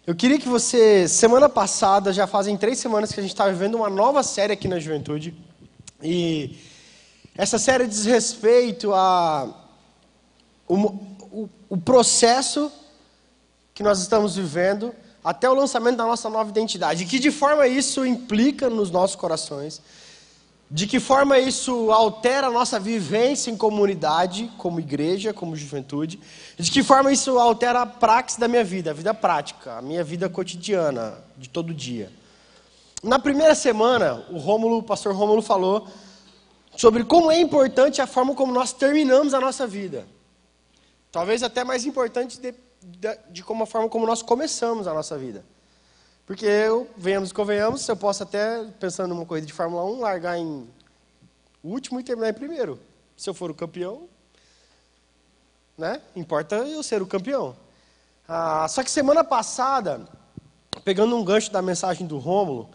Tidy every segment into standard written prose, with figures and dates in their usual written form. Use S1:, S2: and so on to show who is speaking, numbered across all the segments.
S1: Eu queria que você, semana passada, já fazem 3 semanas que a gente está vivendo uma nova série aqui na Juventude. E essa série diz respeito o processo que nós estamos vivendo até o lançamento da nossa nova identidade. E que de forma isso implica nos nossos corações. De que forma isso altera a nossa vivência em comunidade, como igreja, como juventude. De que forma isso altera a praxis da minha vida, a vida prática, a minha vida cotidiana, de todo dia. Na primeira semana, o pastor Rômulo falou sobre como é importante a forma como nós terminamos a nossa vida. Talvez até mais importante de como a forma como nós começamos a nossa vida. Porque venhamos e convenhamos, eu posso até, pensando numa corrida de Fórmula 1, largar em último e terminar em primeiro. Se eu for o campeão, né? Importa eu ser o campeão. Só que semana passada, pegando um gancho da mensagem do Rômulo,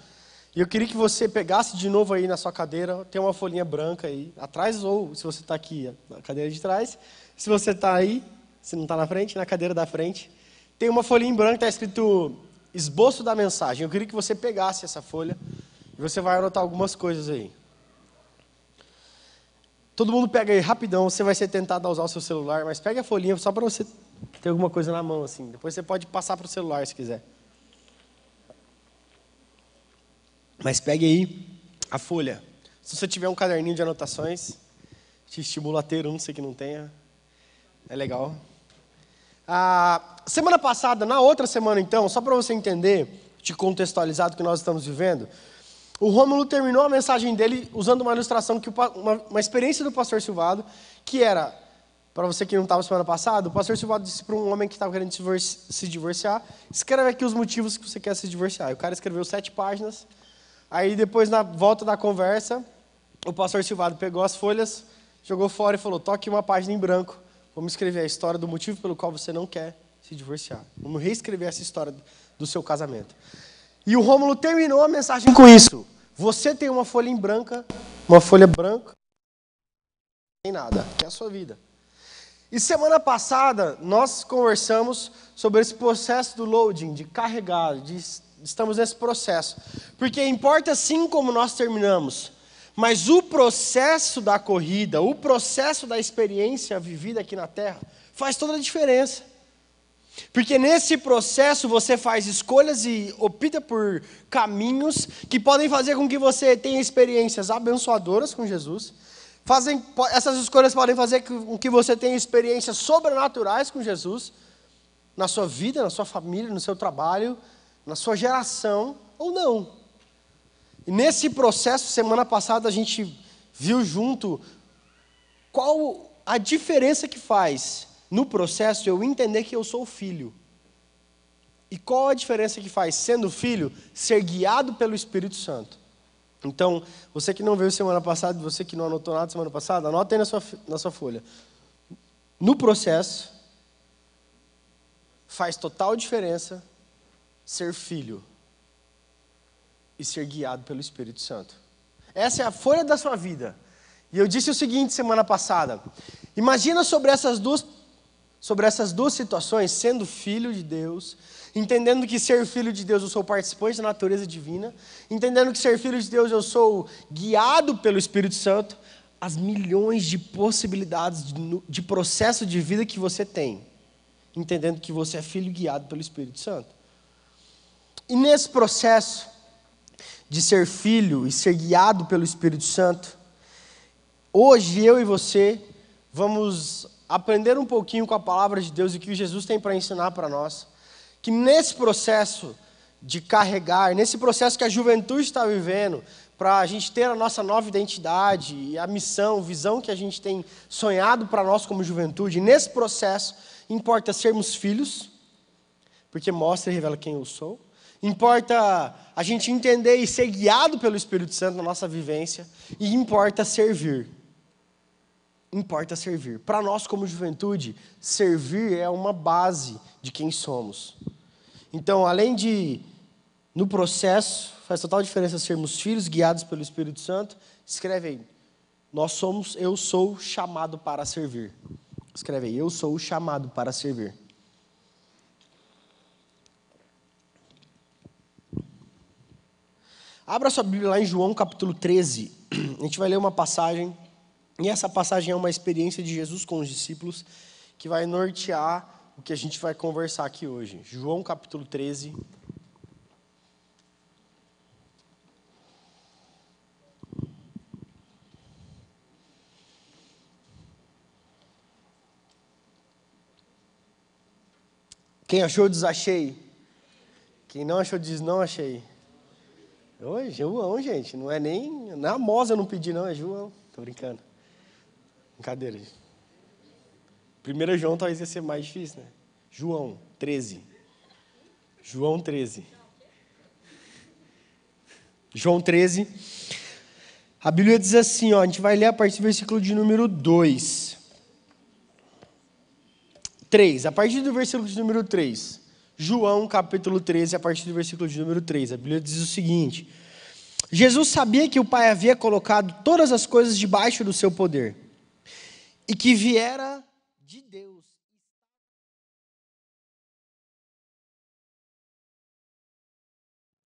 S1: eu queria que você pegasse de novo aí na sua cadeira, tem uma folhinha branca aí, atrás, ou se você está aqui, na cadeira de trás. Se você está aí, se não está na frente, na cadeira da frente, tem uma folhinha em branco, está escrito esboço da mensagem. Eu queria que você pegasse essa folha e você vai anotar algumas coisas aí. Todo mundo pega aí rapidão, você vai ser tentado a usar o seu celular, mas pega a folhinha só para você ter alguma coisa na mão, assim. Depois você pode passar para o celular se quiser. Mas pegue aí a folha. Se você tiver um caderninho de anotações, te estimula a ter um, sei que não tenha. É legal. Semana passada, na outra semana então, só para você entender, te contextualizar do que nós estamos vivendo, o Rômulo terminou a mensagem dele usando uma ilustração, uma experiência do pastor Silvado, que era, para você que não estava semana passada, o pastor Silvado disse para um homem que estava querendo se divorciar, escreve aqui os motivos que você quer se divorciar. E o cara escreveu 7 páginas, aí depois na volta da conversa, o pastor Silvado pegou as folhas, jogou fora e falou, toque uma página em branco. Vamos escrever a história do motivo pelo qual você não quer se divorciar. Vamos reescrever essa história do seu casamento. E o Rômulo terminou a mensagem com isso. Você tem uma folha em branca, uma folha branca, não tem nada, que é a sua vida. E semana passada, nós conversamos sobre esse processo do loading, de carregar, estamos nesse processo. Porque importa sim como nós terminamos, mas o processo da corrida, o processo da experiência vivida aqui na Terra, faz toda a diferença. Porque nesse processo você faz escolhas e opta por caminhos que podem fazer com que você tenha experiências abençoadoras com Jesus. Essas escolhas podem fazer com que você tenha experiências sobrenaturais com Jesus, na sua vida, na sua família, no seu trabalho, na sua geração, ou não. E nesse processo, semana passada, a gente viu junto qual a diferença que faz no processo eu entender que eu sou filho. E qual a diferença que faz, sendo filho, ser guiado pelo Espírito Santo. Então, você que não veio semana passada, você que não anotou nada semana passada, anota aí na sua folha. No processo, faz total diferença ser filho e ser guiado pelo Espírito Santo. Essa é a folha da sua vida. E eu disse o seguinte semana passada. Imagina sobre essas duas situações, sendo filho de Deus, entendendo que ser filho de Deus eu sou participante da natureza divina, entendendo que ser filho de Deus eu sou guiado pelo Espírito Santo, as milhões de possibilidades de processo de vida que você tem, entendendo que você é filho guiado pelo Espírito Santo. E nesse processo de ser filho e ser guiado pelo Espírito Santo, hoje eu e você vamos aprender um pouquinho com a palavra de Deus e o que Jesus tem para ensinar para nós, que nesse processo de carregar, nesse processo que a juventude está vivendo, para a gente ter a nossa nova identidade e a missão, visão que a gente tem sonhado para nós como juventude, nesse processo importa sermos filhos, porque mostra e revela quem eu sou. Importa a gente entender e ser guiado pelo Espírito Santo na nossa vivência. E importa servir. Importa servir. Para nós, como juventude, servir é uma base de quem somos. Então, além de, no processo, faz total diferença sermos filhos guiados pelo Espírito Santo, escreve aí. Eu sou chamado para servir. Escreve aí, eu sou chamado para servir. Abra sua Bíblia lá em João capítulo 13. A gente vai ler uma passagem, e essa passagem é uma experiência de Jesus com os discípulos, que vai nortear o que a gente vai conversar aqui hoje. João capítulo 13. Quem achou, diz achei. Quem não achou, diz não achei. Oi, João, gente. Não é nem... Na Mosa eu não pedi, não. É João. Tô brincando. Brincadeira, gente. 1 João talvez ia ser mais difícil, né? João 13. João 13. João 13. A Bíblia diz assim, ó, a gente vai ler a partir do versículo de número 2. 3. A partir do versículo de número 3. João, capítulo 13, a partir do versículo de número 3. A Bíblia diz o seguinte: Jesus sabia que o Pai havia colocado todas as coisas debaixo do seu poder, e que viera de Deus.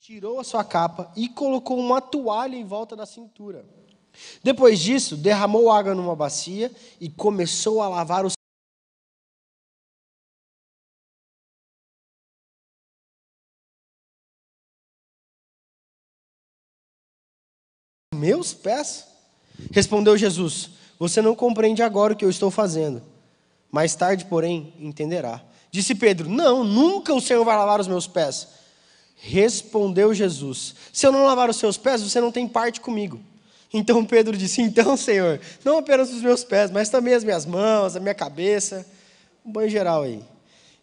S1: Tirou a sua capa e colocou uma toalha em volta da cintura. Depois disso, derramou água numa bacia e começou a lavar os meus pés? Respondeu Jesus: você não compreende agora o que eu estou fazendo. Mais tarde, porém, entenderá. Disse Pedro: não, nunca o Senhor vai lavar os meus pés. Respondeu Jesus: se eu não lavar os seus pés, você não tem parte comigo. Então Pedro disse: então, Senhor, não apenas os meus pés, mas também as minhas mãos, a minha cabeça. Um banho geral aí.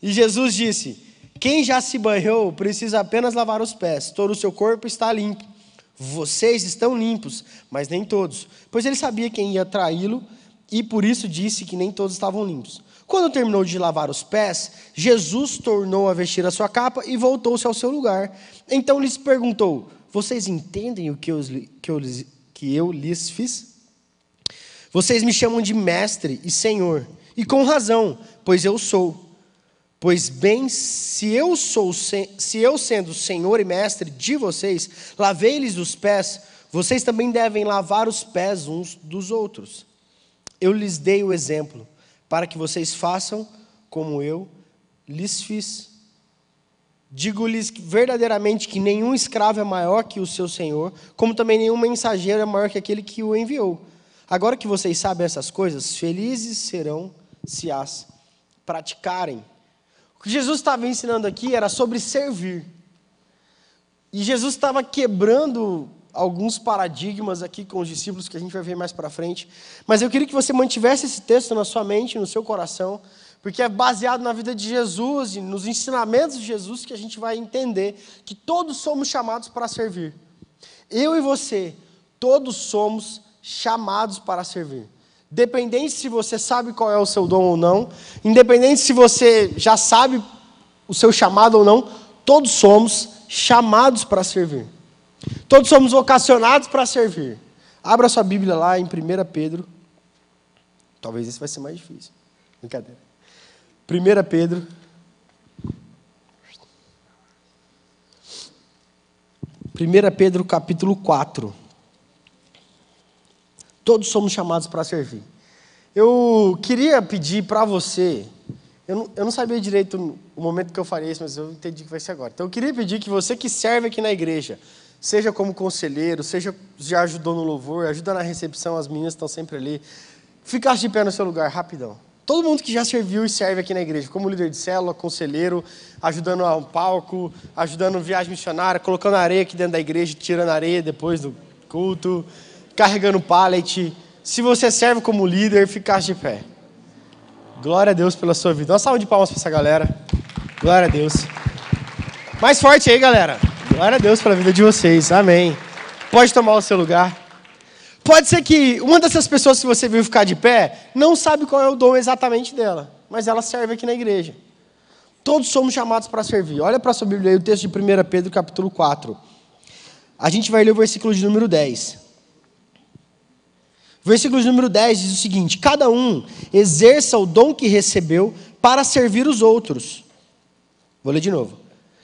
S1: E Jesus disse: quem já se banhou precisa apenas lavar os pés. Todo o seu corpo está limpo. Vocês estão limpos, mas nem todos. Pois ele sabia quem ia traí-lo e por isso disse que nem todos estavam limpos. Quando terminou de lavar os pés, Jesus tornou a vestir a sua capa e voltou-se ao seu lugar. Então lhes perguntou: vocês entendem o que eu lhes fiz? Vocês me chamam de mestre e senhor, e com razão, pois eu sou. Pois bem, se eu sendo senhor e mestre de vocês, lavei-lhes os pés, vocês também devem lavar os pés uns dos outros. Eu lhes dei o exemplo, para que vocês façam como eu lhes fiz. Digo-lhes verdadeiramente que nenhum escravo é maior que o seu senhor, como também nenhum mensageiro é maior que aquele que o enviou. Agora que vocês sabem essas coisas, felizes serão se as praticarem. O que Jesus estava ensinando aqui era sobre servir. E Jesus estava quebrando alguns paradigmas aqui com os discípulos, que a gente vai ver mais para frente. Mas eu queria que você mantivesse esse texto na sua mente, no seu coração, porque é baseado na vida de Jesus e nos ensinamentos de Jesus que a gente vai entender que todos somos chamados para servir. Eu e você, todos somos chamados para servir. Independente se você sabe qual é o seu dom ou não, independente se você já sabe o seu chamado ou não, todos somos chamados para servir. Todos somos vocacionados para servir. Abra sua Bíblia lá em 1 Pedro. Talvez esse vai ser mais difícil. Brincadeira. 1 Pedro. 1 Pedro capítulo 4. Todos somos chamados para servir. Eu queria pedir para você, eu não sabia direito o momento que eu faria isso, mas eu entendi que vai ser agora. Então eu queria pedir que você que serve aqui na igreja, seja como conselheiro, seja já ajudou no louvor, ajuda na recepção, as meninas estão sempre ali, ficasse de pé no seu lugar, rapidão. Todo mundo que já serviu e serve aqui na igreja, como líder de célula, conselheiro, ajudando ao palco, ajudando viagem missionária, colocando areia aqui dentro da igreja, tirando areia depois do culto, carregando pallet. Se você serve como líder, ficasse de pé. Glória a Deus pela sua vida. Uma salva de palmas para essa galera. Glória a Deus. Mais forte aí, galera. Glória a Deus pela vida de vocês. Amém. Pode tomar o seu lugar. Pode ser que uma dessas pessoas que você viu ficar de pé não sabe qual é o dom exatamente dela, mas ela serve aqui na igreja. Todos somos chamados para servir. Olha para a sua Bíblia aí, o texto de 1 Pedro, capítulo 4. A gente vai ler o versículo de número 10. O versículo de número 10 diz o seguinte: cada um exerça o dom que recebeu para servir os outros. Vou ler de novo.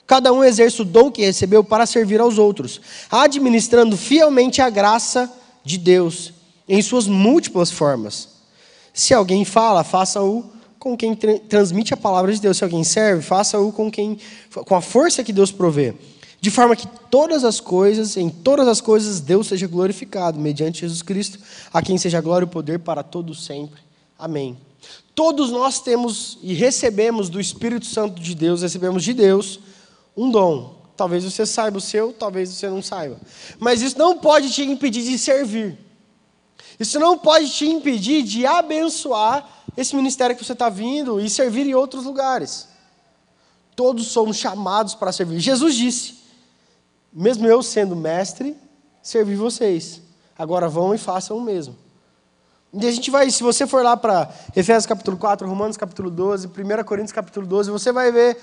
S1: Cada um exerce o dom que recebeu para servir aos outros, administrando fielmente a graça de Deus em suas múltiplas formas. Se alguém fala, faça-o com quem transmite a palavra de Deus. Se alguém serve, faça-o com a força que Deus provê. De forma que em todas as coisas, Deus seja glorificado, mediante Jesus Cristo, a quem seja glória e poder para todos sempre. Amém. Todos nós temos e recebemos do Espírito Santo de Deus, recebemos de Deus um dom. Talvez você saiba o seu, talvez você não saiba. Mas isso não pode te impedir de servir. Isso não pode te impedir de abençoar esse ministério que você está vindo e servir em outros lugares. Todos somos chamados para servir. Jesus disse, mesmo eu sendo mestre, servi vocês. Agora vão e façam o mesmo. E a gente vai, se você for lá para Efésios capítulo 4, Romanos capítulo 12, 1 Coríntios capítulo 12, você vai ver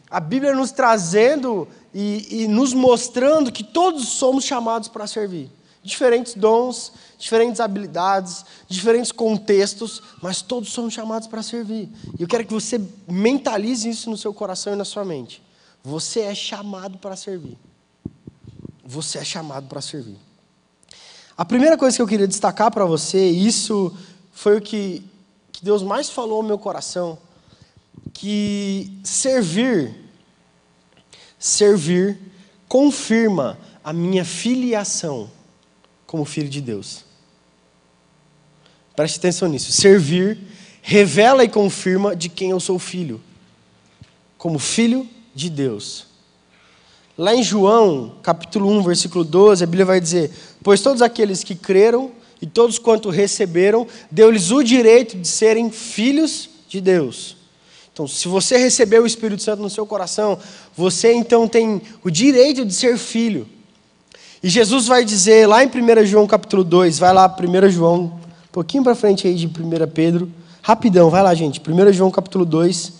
S1: a Bíblia nos trazendo e nos mostrando que todos somos chamados para servir. Diferentes dons, diferentes habilidades, diferentes contextos, mas todos somos chamados para servir. E eu quero que você mentalize isso no seu coração e na sua mente. Você é chamado para servir. Você é chamado para servir. A primeira coisa que eu queria destacar para você, e isso foi o que Deus mais falou ao meu coração, que servir confirma a minha filiação como filho de Deus. Preste atenção nisso. Servir revela e confirma de quem eu sou filho, como filho de Deus. Lá em João, capítulo 1, versículo 12, a Bíblia vai dizer: pois todos aqueles que creram e todos quanto receberam, deu-lhes o direito de serem filhos de Deus. Então, se você recebeu o Espírito Santo no seu coração, você então tem o direito de ser filho. E Jesus vai dizer lá em 1 João capítulo 2, vai lá 1 João, um pouquinho para frente aí de 1 Pedro, rapidão, vai lá gente, 1 João capítulo 2,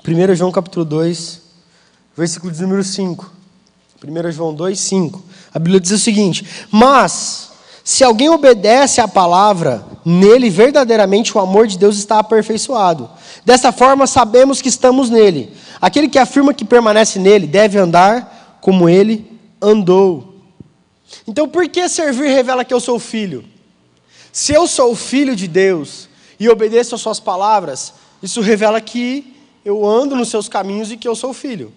S1: 1 João capítulo 2, versículo de número 5, 1 João 2, 5, a Bíblia diz o seguinte: mas, se alguém obedece à palavra, nele verdadeiramente o amor de Deus está aperfeiçoado. Dessa forma sabemos que estamos nele. Aquele que afirma que permanece nele deve andar como ele andou. Então, por que servir revela que eu sou filho? Se eu sou filho de Deus e obedeço às suas palavras, isso revela que eu ando nos seus caminhos e que eu sou filho.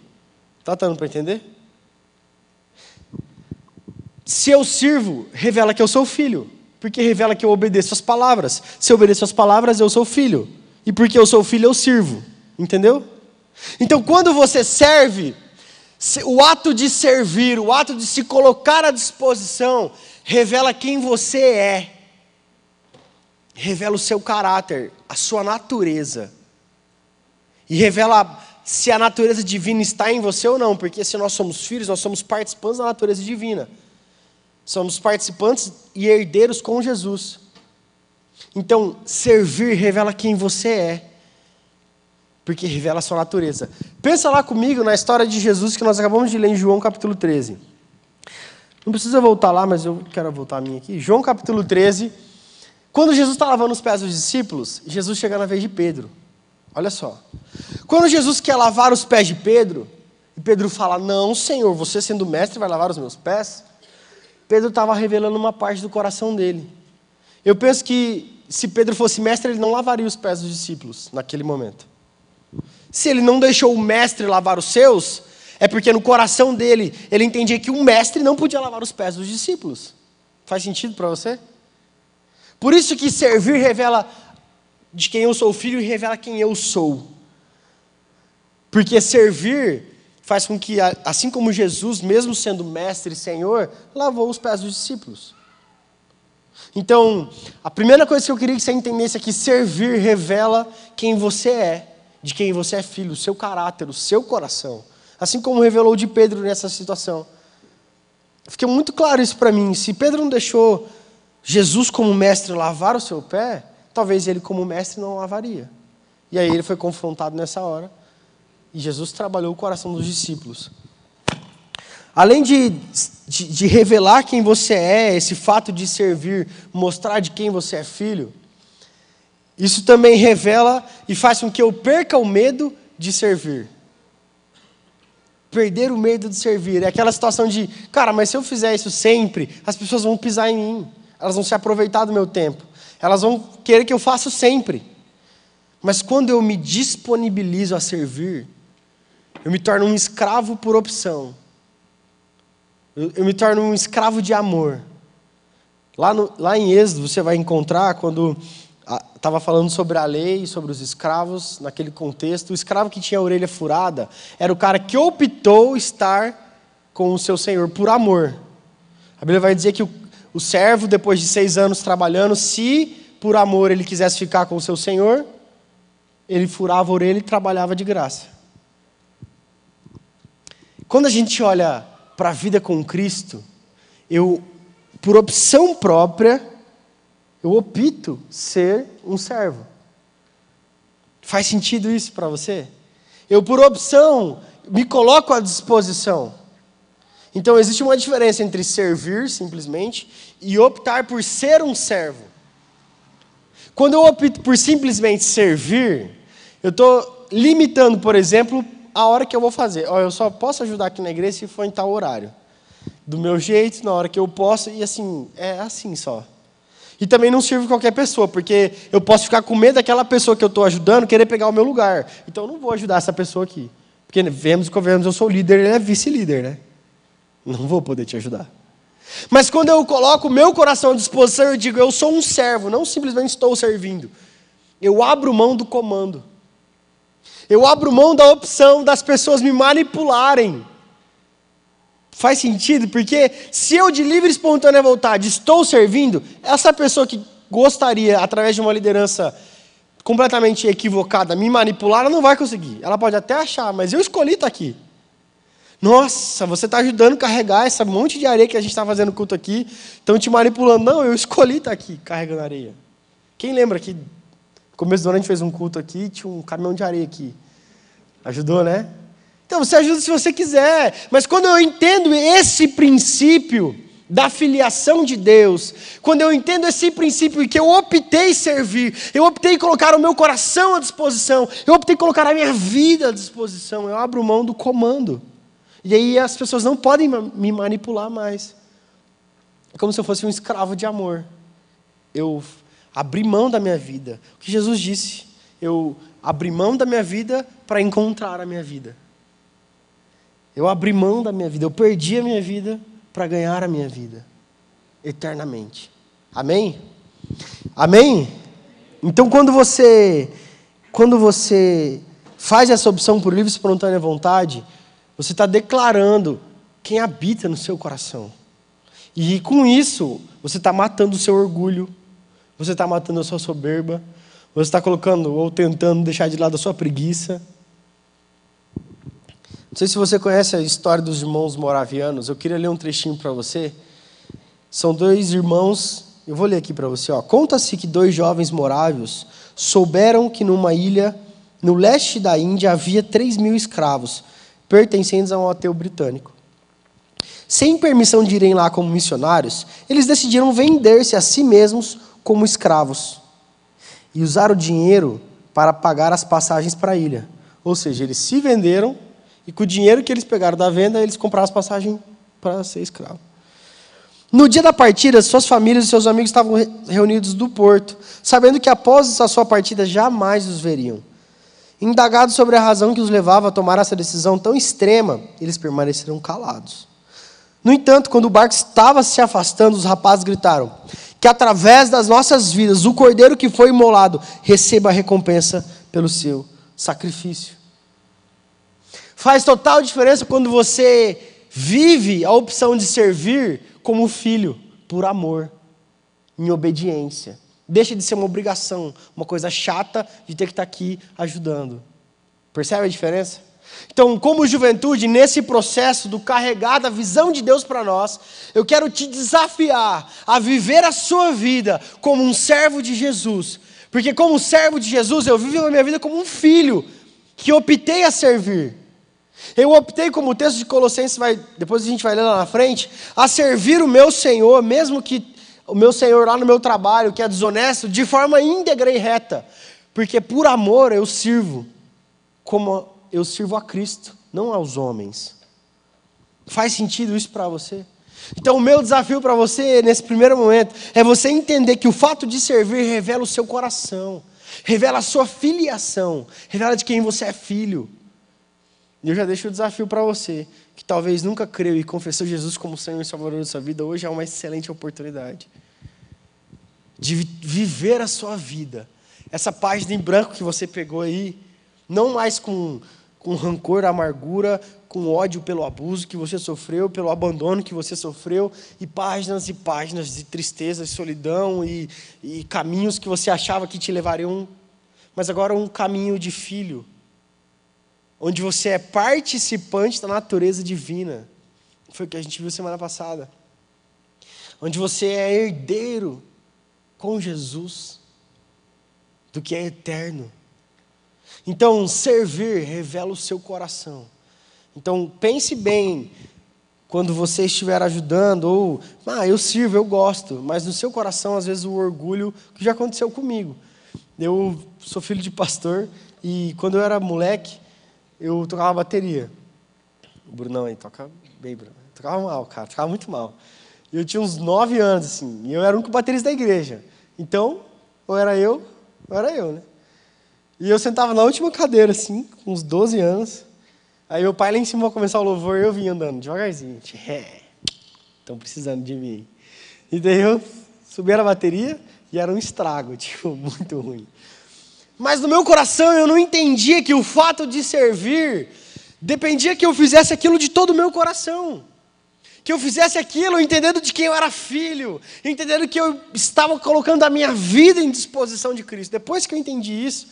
S1: Está dando para entender? Se eu sirvo, revela que eu sou filho, porque revela que eu obedeço às palavras. Se eu obedeço às palavras, eu sou filho. E porque eu sou filho, eu sirvo. Entendeu? Então, quando você serve, o ato de servir, o ato de se colocar à disposição, revela quem você é. Revela o seu caráter, a sua natureza. E revela se a natureza divina está em você ou não, porque se nós somos filhos, nós somos participantes da natureza divina. Somos participantes e herdeiros com Jesus. Então, servir revela quem você é, porque revela a sua natureza. Pensa lá comigo na história de Jesus que nós acabamos de ler em João capítulo 13. Não precisa voltar lá, mas eu quero voltar a minha aqui. João capítulo 13. Quando Jesus está lavando os pés dos discípulos, Jesus chega na vez de Pedro. Olha só. Quando Jesus quer lavar os pés de Pedro, e Pedro fala: não, Senhor, você sendo mestre vai lavar os meus pés? Pedro estava revelando uma parte do coração dele. Eu penso que se Pedro fosse mestre, ele não lavaria os pés dos discípulos naquele momento. Se ele não deixou o mestre lavar os seus, é porque no coração dele, ele entendia que um mestre não podia lavar os pés dos discípulos. Faz sentido para você? Por isso que servir revela de quem eu sou filho e revela quem eu sou. Porque servir faz com que, assim como Jesus, mesmo sendo mestre e Senhor, lavou os pés dos discípulos. Então, a primeira coisa que eu queria que você entendesse é que servir revela quem você é, de quem você é filho, o seu caráter, o seu coração. Assim como revelou de Pedro nessa situação. Fica muito claro isso para mim. Se Pedro não deixou Jesus como mestre lavar o seu pé, talvez ele como mestre não lavaria. E aí ele foi confrontado nessa hora. E Jesus trabalhou o coração dos discípulos. Além de revelar quem você é, esse fato de servir, mostrar de quem você é filho, isso também revela e faz com que eu perca o medo de servir. Perder o medo de servir. É aquela situação de, cara, mas se eu fizer isso sempre, as pessoas vão pisar em mim. Elas vão se aproveitar do meu tempo. Elas vão querer que eu faça sempre. Mas quando eu me disponibilizo a servir, eu me torno um escravo por opção. Eu me torno um escravo de amor. Lá em Êxodo você vai encontrar, quando estava falando sobre a lei, sobre os escravos, naquele contexto, o escravo que tinha a orelha furada era o cara que optou estar com o seu senhor por amor. A Bíblia vai dizer que o servo, depois de 6 anos trabalhando, se por amor ele quisesse ficar com o seu senhor, ele furava a orelha e trabalhava de graça. Quando a gente olha para a vida com Cristo, por opção própria, eu opto ser um servo. Faz sentido isso para você? Eu, por opção, me coloco à disposição. Então, existe uma diferença entre servir, simplesmente, e optar por ser um servo. Quando eu opto por simplesmente servir, eu estou limitando, por exemplo, a hora que eu vou fazer. Eu só posso ajudar aqui na igreja se for em tal horário. Do meu jeito, na hora que eu posso, e assim, é assim só. E também não sirvo qualquer pessoa, porque eu posso ficar com medo daquela pessoa que eu estou ajudando querer pegar o meu lugar. Então eu não vou ajudar essa pessoa aqui. Porque vemos e convenhamos, eu sou líder, ele é vice-líder, né? Não vou poder te ajudar. Mas quando eu coloco o meu coração à disposição, eu digo, eu sou um servo, não simplesmente estou servindo. Eu abro mão do comando. Eu abro mão da opção das pessoas me manipularem. Faz sentido? Porque se eu de livre e espontânea vontade estou servindo, essa pessoa que gostaria, através de uma liderança completamente equivocada, me manipular, ela não vai conseguir. Ela pode até achar, mas eu escolhi estar aqui. Nossa, você está ajudando a carregar esse monte de areia que a gente está fazendo culto aqui, estão te manipulando. Não, eu escolhi estar aqui, carregando areia. Quem lembra que no começo do ano a gente fez um culto aqui, tinha um caminhão de areia aqui. Ajudou, né? Então, você ajuda se você quiser. Mas quando eu entendo esse princípio da filiação de Deus, quando eu entendo esse princípio que eu optei servir, eu optei colocar o meu coração à disposição, eu optei colocar a minha vida à disposição, eu abro mão do comando. E aí as pessoas não podem me manipular mais. É como se eu fosse um escravo de amor. Eu abri mão da minha vida. O que Jesus disse, eu abri mão da minha vida para encontrar a minha vida. Eu abri mão da minha vida, eu perdi a minha vida para ganhar a minha vida, eternamente. Amém? Amém? Então, quando você faz essa opção por livre e espontânea vontade, você está declarando quem habita no seu coração. E com isso, você está matando o seu orgulho, você está matando a sua soberba, você está colocando ou tentando deixar de lado a sua preguiça. Não sei se você conhece a história dos irmãos moravianos. Eu queria ler um trechinho para você. São 2 irmãos, eu vou ler aqui para você. Conta-se que 2 jovens morávios souberam que numa ilha no leste da Índia havia 3.000 escravos, pertencentes a um ateu britânico. Sem permissão de irem lá como missionários, eles decidiram vender-se a si mesmos como escravos e usar o dinheiro para pagar as passagens para a ilha. Ou seja, eles se venderam e com o dinheiro que eles pegaram da venda, eles compraram as passagens para ser escravo. No dia da partida, suas famílias e seus amigos estavam reunidos no porto, sabendo que após a sua partida jamais os veriam. Indagados sobre a razão que os levava a tomar essa decisão tão extrema, eles permaneceram calados. No entanto, quando o barco estava se afastando, os rapazes gritaram: que através das nossas vidas, o cordeiro que foi imolado receba a recompensa pelo seu sacrifício. Faz total diferença quando você vive a opção de servir como filho, por amor, em obediência. Deixa de ser uma obrigação, uma coisa chata de ter que estar aqui ajudando. Percebe a diferença? Então, como juventude, nesse processo do carregar da visão de Deus para nós, eu quero te desafiar a viver a sua vida como um servo de Jesus. Porque como servo de Jesus, eu vivo a minha vida como um filho que optei a servir. Eu optei, como o texto de Colossenses, depois a gente vai ler lá na frente, a servir o meu Senhor, mesmo que o meu Senhor lá no meu trabalho, que é desonesto, de forma íntegra e reta. Porque por amor eu sirvo, como eu sirvo a Cristo, não aos homens. Faz sentido isso para você? Então o meu desafio para você nesse primeiro momento é você entender que o fato de servir revela o seu coração, revela a sua filiação, revela de quem você é filho. E eu já deixo o desafio para você, que talvez nunca creu e confessou Jesus como Senhor e Salvador da sua vida, hoje é uma excelente oportunidade de viver a sua vida. Essa página em branco que você pegou aí, não mais com rancor, amargura, com ódio pelo abuso que você sofreu, pelo abandono que você sofreu, e páginas de tristeza, solidão e caminhos que você achava que te levariam, mas agora um caminho de filho, onde você é participante da natureza divina. Foi o que a gente viu semana passada. Onde você é herdeiro com Jesus do que é eterno. Então, servir revela o seu coração. Então, pense bem quando você estiver ajudando, ou, eu sirvo, eu gosto, mas no seu coração, às vezes, o orgulho, que já aconteceu comigo. Eu sou filho de pastor, e quando eu era moleque, eu tocava bateria. O Brunão aí toca bem, Bruno. Tocava mal, cara, tocava muito mal. Eu tinha uns 9 anos, assim, e eu era o único baterista da igreja. Então, ou era eu, né? E eu sentava na última cadeira, assim, com uns 12 anos. Aí meu pai lá em cima ia começar o louvor e eu vinha andando devagarzinho. Estão precisando de mim. E daí eu subi na bateria e era um estrago, muito ruim. Mas no meu coração eu não entendia que o fato de servir dependia que eu fizesse aquilo de todo o meu coração. Que eu fizesse aquilo entendendo de quem eu era filho, entendendo que eu estava colocando a minha vida em disposição de Cristo. Depois que eu entendi isso,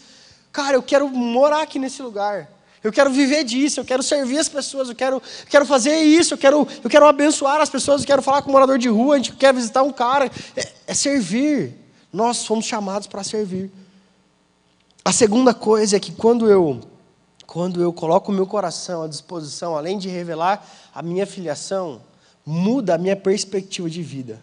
S1: cara, eu quero morar aqui nesse lugar. Eu quero viver disso, eu quero servir as pessoas, eu quero fazer isso, eu quero abençoar as pessoas, eu quero falar com um morador de rua, a gente quer visitar um cara. É servir. Nós fomos chamados para servir. A segunda coisa é que quando eu coloco o meu coração à disposição, além de revelar a minha filiação, muda a minha perspectiva de vida.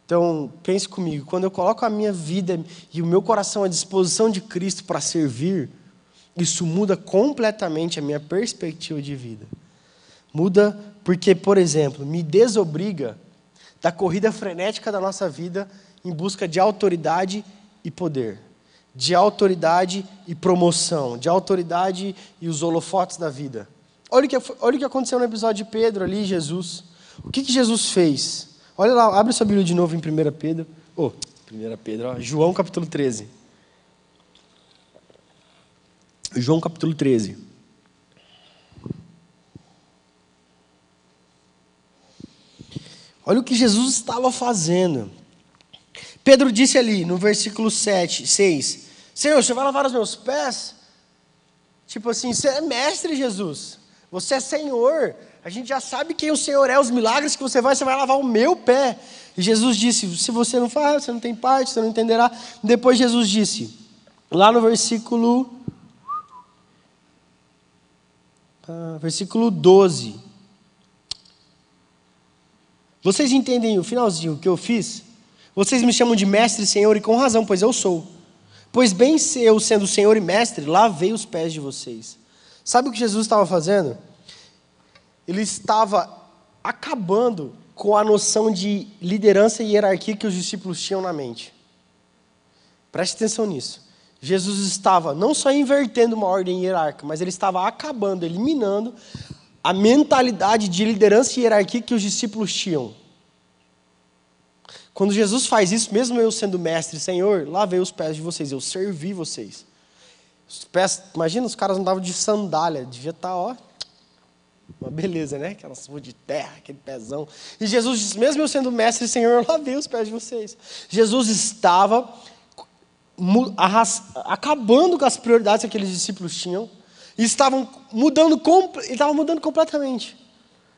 S1: Então, pense comigo, quando eu coloco a minha vida e o meu coração à disposição de Cristo para servir, isso muda completamente a minha perspectiva de vida. Muda porque, por exemplo, me desobriga da corrida frenética da nossa vida em busca de autoridade e poder, de autoridade e promoção, de autoridade e os holofotes da vida. Olha o que aconteceu no episódio de Pedro ali, Jesus. O que Jesus fez? Olha lá, abre sua Bíblia de novo em 1 Pedro. João capítulo 13. João capítulo 13. Olha o que Jesus estava fazendo. Pedro disse ali, no versículo 6, Senhor, você vai lavar os meus pés? Tipo assim, você é mestre, Jesus. Você é Senhor. A gente já sabe quem o Senhor é, os milagres que você vai lavar o meu pé. E Jesus disse, se você não faz, você não tem parte, você não entenderá. Depois Jesus disse, lá no versículo 12. Vocês entendem o finalzinho que eu fiz? Vocês me chamam de mestre e Senhor, e com razão, pois eu sou. Pois bem, eu sendo Senhor e mestre, lavei os pés de vocês. Sabe o que Jesus estava fazendo? Ele estava acabando com a noção de liderança e hierarquia que os discípulos tinham na mente. Preste atenção nisso. Jesus estava não só invertendo uma ordem hierárquica, mas ele estava acabando, eliminando a mentalidade de liderança e hierarquia que os discípulos tinham. Quando Jesus faz isso, mesmo eu sendo mestre, Senhor, lavei os pés de vocês, eu servi vocês. Os pés, imagina, os caras andavam de sandália, devia estar, uma beleza, né? Aquelas ruas de terra, aquele pezão. E Jesus disse, mesmo eu sendo mestre, Senhor, eu lavei os pés de vocês. Jesus estava acabando com as prioridades que aqueles discípulos tinham e estava mudando completamente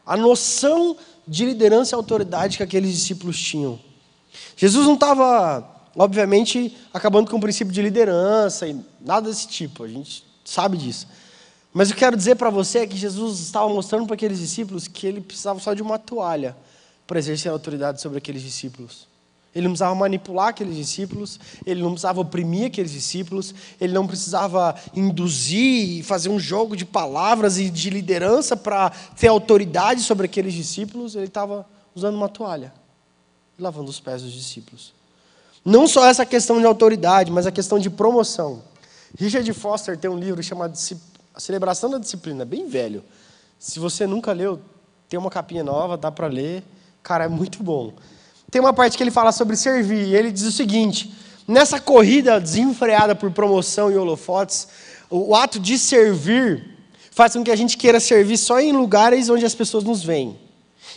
S1: a noção de liderança e autoridade que aqueles discípulos tinham. Jesus não estava, obviamente, acabando com o princípio de liderança e nada desse tipo, a gente sabe disso. Mas eu quero dizer para você é que Jesus estava mostrando para aqueles discípulos que ele precisava só de uma toalha para exercer a autoridade sobre aqueles discípulos. Ele não precisava manipular aqueles discípulos, ele não precisava oprimir aqueles discípulos, ele não precisava induzir e fazer um jogo de palavras e de liderança para ter autoridade sobre aqueles discípulos. Ele estava usando uma toalha e lavando os pés dos discípulos. Não só essa questão de autoridade, mas a questão de promoção. Richard Foster tem um livro chamado A Celebração da Disciplina, bem velho. Se você nunca leu, tem uma capinha nova, dá para ler. Cara, é muito bom. Tem uma parte que ele fala sobre servir, e ele diz o seguinte: nessa corrida desenfreada por promoção e holofotes, o ato de servir faz com que a gente queira servir só em lugares onde as pessoas nos veem.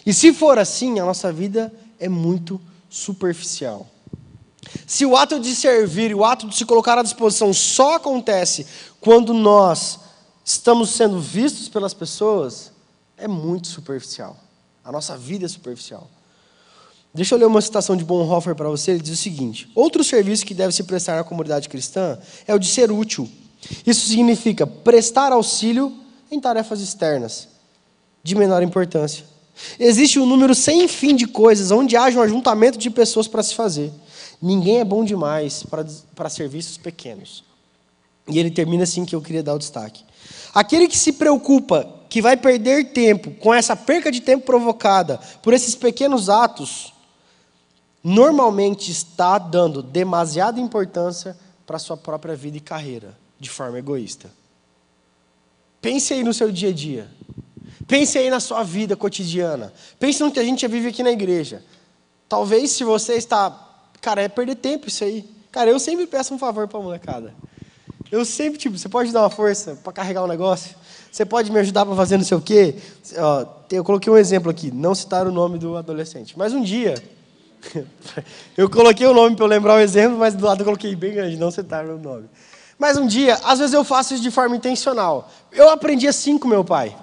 S1: E se for assim, a nossa vida é muito superficial. Se o ato de servir, o ato de se colocar à disposição só acontece quando nós estamos sendo vistos pelas pessoas, é muito superficial. A nossa vida é superficial. Deixa eu ler uma citação de Bonhoeffer para você. Ele diz o seguinte: outro serviço que deve se prestar na comunidade cristã é o de ser útil. Isso significa prestar auxílio em tarefas externas, de menor importância. Existe um número sem fim de coisas onde haja um ajuntamento de pessoas para se fazer. Ninguém é bom demais para serviços pequenos. E ele termina assim, que eu queria dar o destaque. Aquele que se preocupa que vai perder tempo com essa perca de tempo provocada por esses pequenos atos, normalmente está dando demasiada importância para a sua própria vida e carreira, de forma egoísta. Pense aí no seu dia a dia. Pense aí na sua vida cotidiana. Pense no que a gente vive aqui na igreja. Talvez se você está... Cara, é perder tempo isso aí. Cara, eu sempre peço um favor para a molecada. Eu sempre, você pode dar uma força para carregar um negócio? Você pode me ajudar para fazer não sei o quê? Eu coloquei um exemplo aqui, não citar o nome do adolescente. Mas um dia, eu coloquei o nome para eu lembrar o exemplo, mas do lado eu coloquei bem grande, não citar o nome. Mas um dia, às vezes eu faço isso de forma intencional. Eu aprendi assim com meu pai.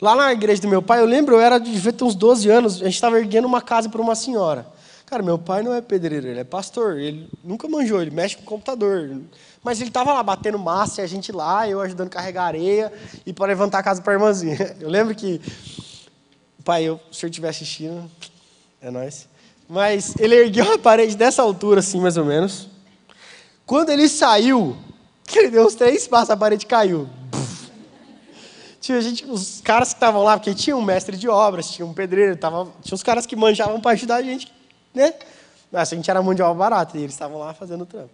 S1: Lá na igreja do meu pai, eu lembro, devia ter uns 12 anos, a gente estava erguendo uma casa para uma senhora. Cara, meu pai não é pedreiro, ele é pastor, ele nunca manjou, ele mexe com computador. Mas ele estava lá batendo massa e a gente lá, eu ajudando a carregar areia e para levantar a casa para a irmãzinha. Eu lembro que, pai, se o senhor estiver assistindo, é nóis. Mas ele ergueu a parede dessa altura, assim, mais ou menos. Quando ele saiu, ele deu uns 3 passos, a parede caiu. Tinha os caras que estavam lá, porque tinha um mestre de obras, tinha um pedreiro, tinha os caras que manjavam para ajudar a gente, né? Mas a gente era mão de obra barata, e eles estavam lá fazendo o trampo.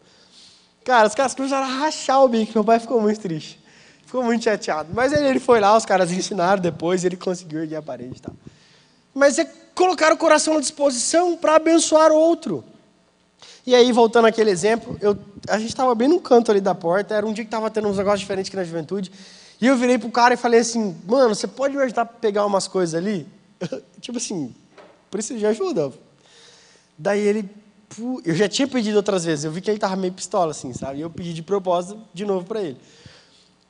S1: Cara, os caras começaram a rachar o bico, meu pai ficou muito triste. Ficou muito chateado. Mas ele foi lá, os caras ensinaram depois, ele conseguiu erguer a parede e tal. Mas é colocar o coração à disposição para abençoar o outro. E aí, voltando àquele exemplo, a gente estava bem no canto ali da porta, era um dia que estava tendo uns negócios diferentes aqui na juventude, e eu virei pro cara e falei assim: mano, você pode me ajudar a pegar umas coisas ali? Tipo assim, preciso de ajuda. Daí ele, eu já tinha pedido outras vezes, eu vi que ele estava meio pistola assim, sabe? E eu pedi de propósito de novo para ele.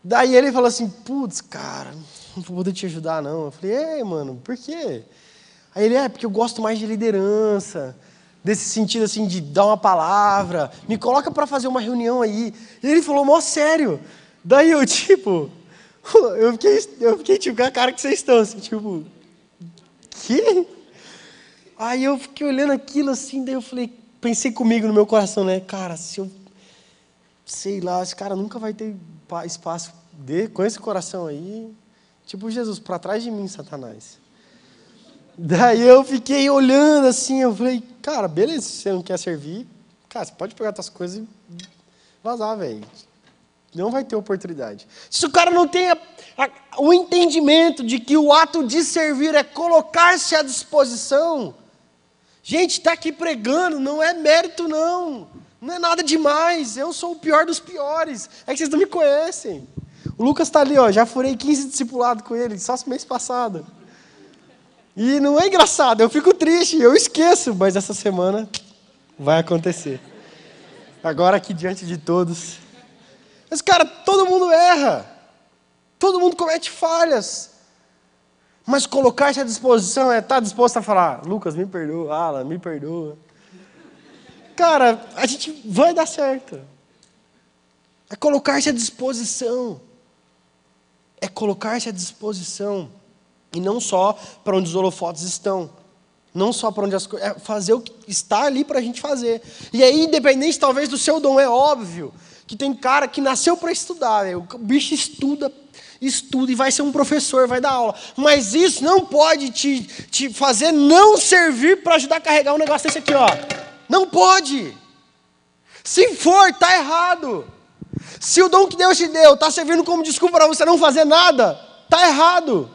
S1: Daí ele falou assim: putz, cara, não vou poder te ajudar não. Eu falei: mano, por quê? Aí ele: porque eu gosto mais de liderança, desse sentido assim de dar uma palavra, me coloca para fazer uma reunião aí. E ele falou: mó sério. Daí eu fiquei tipo, com a cara que vocês estão, assim, tipo, que? Aí eu fiquei olhando aquilo assim, daí eu pensei comigo no meu coração, né? Cara, sei lá, esse cara nunca vai ter espaço com esse coração aí. Tipo, Jesus, para trás de mim, Satanás. Daí eu fiquei olhando assim, eu falei: cara, beleza, se você não quer servir, cara, você pode pegar suas coisas e vazar, velho. Não vai ter oportunidade. Se o cara não tem o entendimento de que o ato de servir é colocar-se à disposição, gente, está aqui pregando, não é mérito não é nada demais, eu sou o pior dos piores, é que vocês não me conhecem. O Lucas está ali, já furei 15 discipulados com ele, só mês passado. E não é engraçado, eu fico triste, eu esqueço, mas essa semana vai acontecer. Agora aqui diante de todos. Mas, cara, todo mundo erra. Todo mundo comete falhas. Mas colocar-se à disposição é estar disposto a falar: Lucas, me perdoa, Alan, me perdoa. Cara, a gente vai dar certo. É colocar-se à disposição. É colocar-se à disposição. E não só para onde os holofotes estão. Não só para onde as coisas... É fazer o que está ali para a gente fazer. E aí, independente talvez do seu dom, é óbvio que tem cara que nasceu para estudar. O bicho estuda e vai ser um professor, vai dar aula. Mas isso não pode te fazer não servir para ajudar a carregar um negócio desse aqui, ó. Não pode. Se for, está errado. Se o dom que Deus te deu está servindo como desculpa para você não fazer nada, está errado.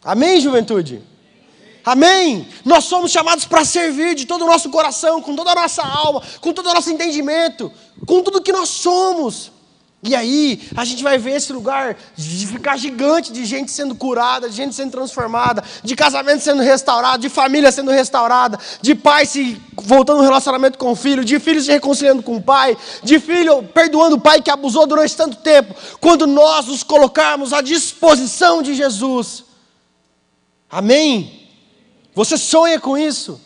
S1: Amém, juventude? Amém? Nós somos chamados para servir de todo o nosso coração, com toda a nossa alma, com todo o nosso entendimento, com tudo que nós somos. E aí, a gente vai ver esse lugar de ficar gigante, de gente sendo curada, de gente sendo transformada, de casamento sendo restaurado, de família sendo restaurada, de pai se voltando no relacionamento com o filho, de filho se reconciliando com o pai, de filho perdoando o pai que abusou durante tanto tempo, quando nós nos colocarmos à disposição de Jesus. Amém? Você sonha com isso?